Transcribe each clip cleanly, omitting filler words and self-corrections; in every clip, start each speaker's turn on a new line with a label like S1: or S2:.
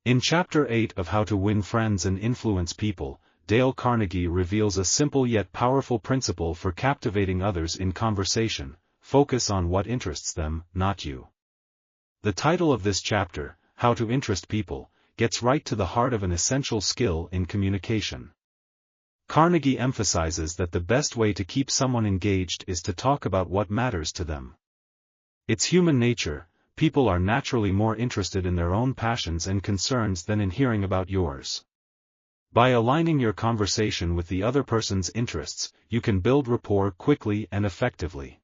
S1: In Chapter 8 of How to Win Friends and Influence People, Dale Carnegie reveals a simple yet powerful principle for captivating others in conversation: focus on what interests them, not you. The title of this chapter, How to Interest People, gets right to the heart of an essential skill in communication. Carnegie emphasizes that the best way to keep someone engaged is to talk about what matters to them. It's human nature. People are naturally more interested in their own passions and concerns than in hearing about yours. By aligning your conversation with the other person's interests, you can build rapport quickly and effectively.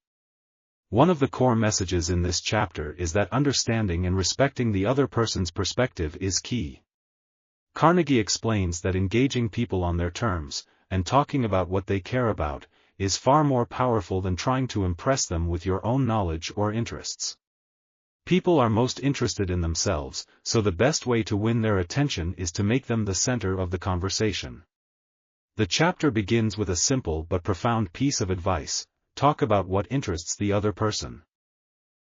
S1: One of the core messages in this chapter is that understanding and respecting the other person's perspective is key. Carnegie explains that engaging people on their terms, and talking about what they care about, is far more powerful than trying to impress them with your own knowledge or interests. People are most interested in themselves, so the best way to win their attention is to make them the center of the conversation. The chapter begins with a simple but profound piece of advice: talk about what interests the other person.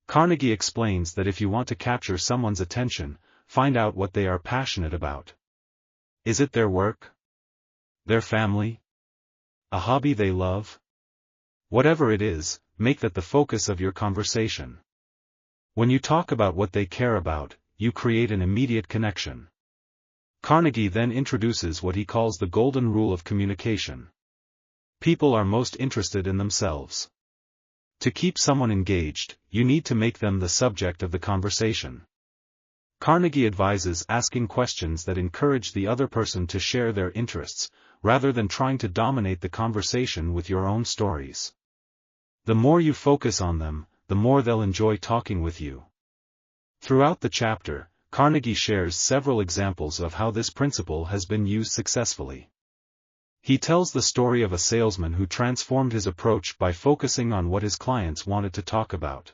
S1: Carnegie explains that if you want to capture someone's attention, find out what they are passionate about. Is it their work? Their family? A hobby they love? Whatever it is, make that the focus of your conversation. When you talk about what they care about, you create an immediate connection. Carnegie then introduces what he calls the golden rule of communication. People are most interested in themselves. To keep someone engaged, you need to make them the subject of the conversation. Carnegie advises asking questions that encourage the other person to share their interests, rather than trying to dominate the conversation with your own stories. The more you focus on them, the more they'll enjoy talking with you. Throughout the chapter, Carnegie shares several examples of how this principle has been used successfully. He tells the story of a salesman who transformed his approach by focusing on what his clients wanted to talk about.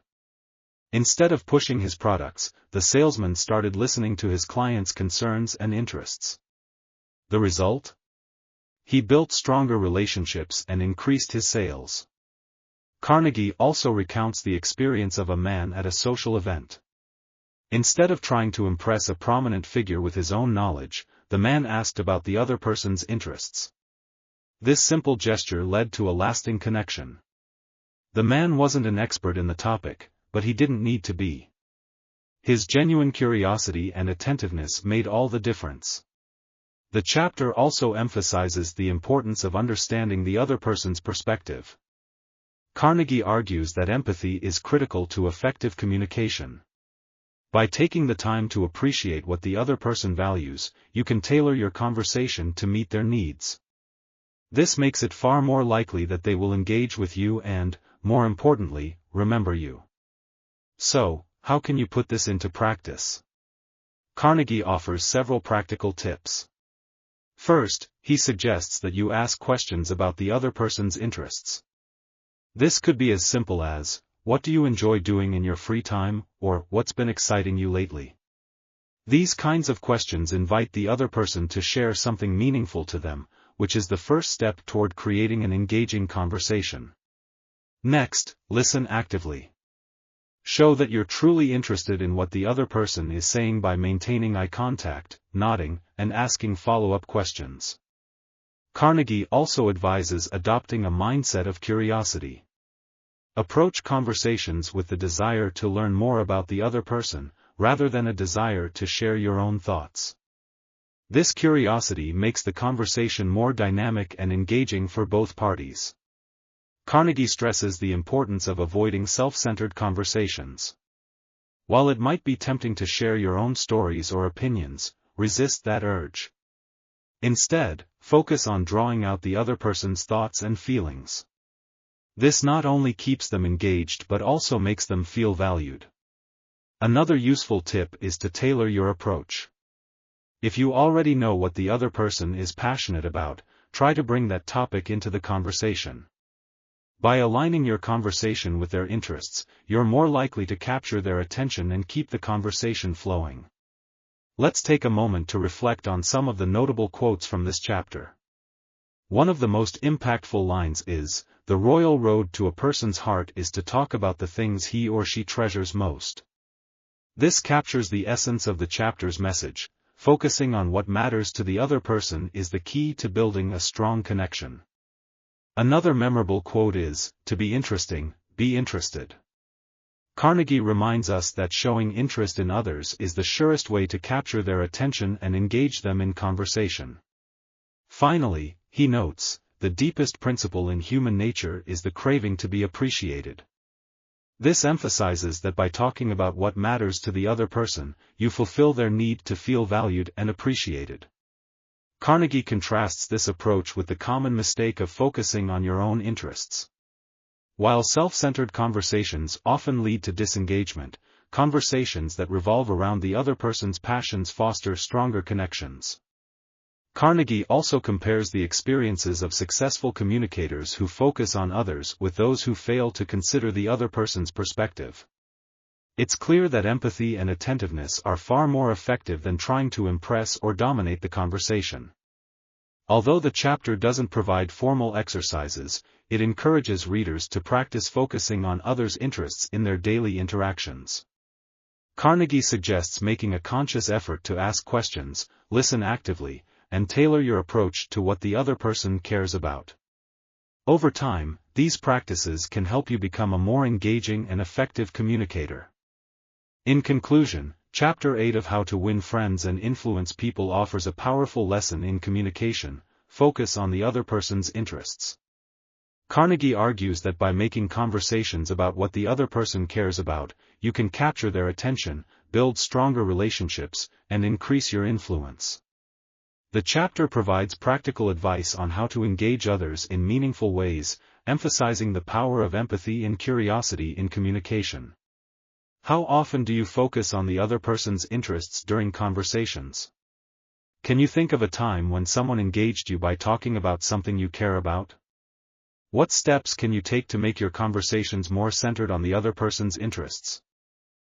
S1: Instead of pushing his products, the salesman started listening to his clients' concerns and interests. The result? He built stronger relationships and increased his sales. Carnegie also recounts the experience of a man at a social event. Instead of trying to impress a prominent figure with his own knowledge, the man asked about the other person's interests. This simple gesture led to a lasting connection. The man wasn't an expert in the topic, but he didn't need to be. His genuine curiosity and attentiveness made all the difference. The chapter also emphasizes the importance of understanding the other person's perspective. Carnegie argues that empathy is critical to effective communication. By taking the time to appreciate what the other person values, you can tailor your conversation to meet their needs. This makes it far more likely that they will engage with you and, more importantly, remember you. So, how can you put this into practice? Carnegie offers several practical tips. First, he suggests that you ask questions about the other person's interests. This could be as simple as, what do you enjoy doing in your free time, or what's been exciting you lately? These kinds of questions invite the other person to share something meaningful to them, which is the first step toward creating an engaging conversation. Next, listen actively. Show that you're truly interested in what the other person is saying by maintaining eye contact, nodding, and asking follow-up questions. Carnegie also advises adopting a mindset of curiosity. Approach conversations with the desire to learn more about the other person, rather than a desire to share your own thoughts. This curiosity makes the conversation more dynamic and engaging for both parties. Carnegie stresses the importance of avoiding self-centered conversations. While it might be tempting to share your own stories or opinions, resist that urge. Instead, focus on drawing out the other person's thoughts and feelings. This not only keeps them engaged but also makes them feel valued. Another useful tip is to tailor your approach. If you already know what the other person is passionate about, try to bring that topic into the conversation. By aligning your conversation with their interests, you're more likely to capture their attention and keep the conversation flowing. Let's take a moment to reflect on some of the notable quotes from this chapter. One of the most impactful lines is, "The royal road to a person's heart is to talk about the things he or she treasures most." This captures the essence of the chapter's message: focusing on what matters to the other person is the key to building a strong connection. Another memorable quote is, "To be interesting, be interested." Carnegie reminds us that showing interest in others is the surest way to capture their attention and engage them in conversation. Finally, he notes, the deepest principle in human nature is the craving to be appreciated. This emphasizes that by talking about what matters to the other person, you fulfill their need to feel valued and appreciated. Carnegie contrasts this approach with the common mistake of focusing on your own interests. While self-centered conversations often lead to disengagement, conversations that revolve around the other person's passions foster stronger connections. Carnegie also compares the experiences of successful communicators who focus on others with those who fail to consider the other person's perspective. It's clear that empathy and attentiveness are far more effective than trying to impress or dominate the conversation. Although the chapter doesn't provide formal exercises, it encourages readers to practice focusing on others' interests in their daily interactions. Carnegie suggests making a conscious effort to ask questions, listen actively, and tailor your approach to what the other person cares about. Over time, these practices can help you become a more engaging and effective communicator. In conclusion, Chapter 8 of How to Win Friends and Influence People offers a powerful lesson in communication: focus on the other person's interests. Carnegie argues that by making conversations about what the other person cares about, you can capture their attention, build stronger relationships, and increase your influence. The chapter provides practical advice on how to engage others in meaningful ways, emphasizing the power of empathy and curiosity in communication. How often do you focus on the other person's interests during conversations? Can you think of a time when someone engaged you by talking about something you care about? What steps can you take to make your conversations more centered on the other person's interests?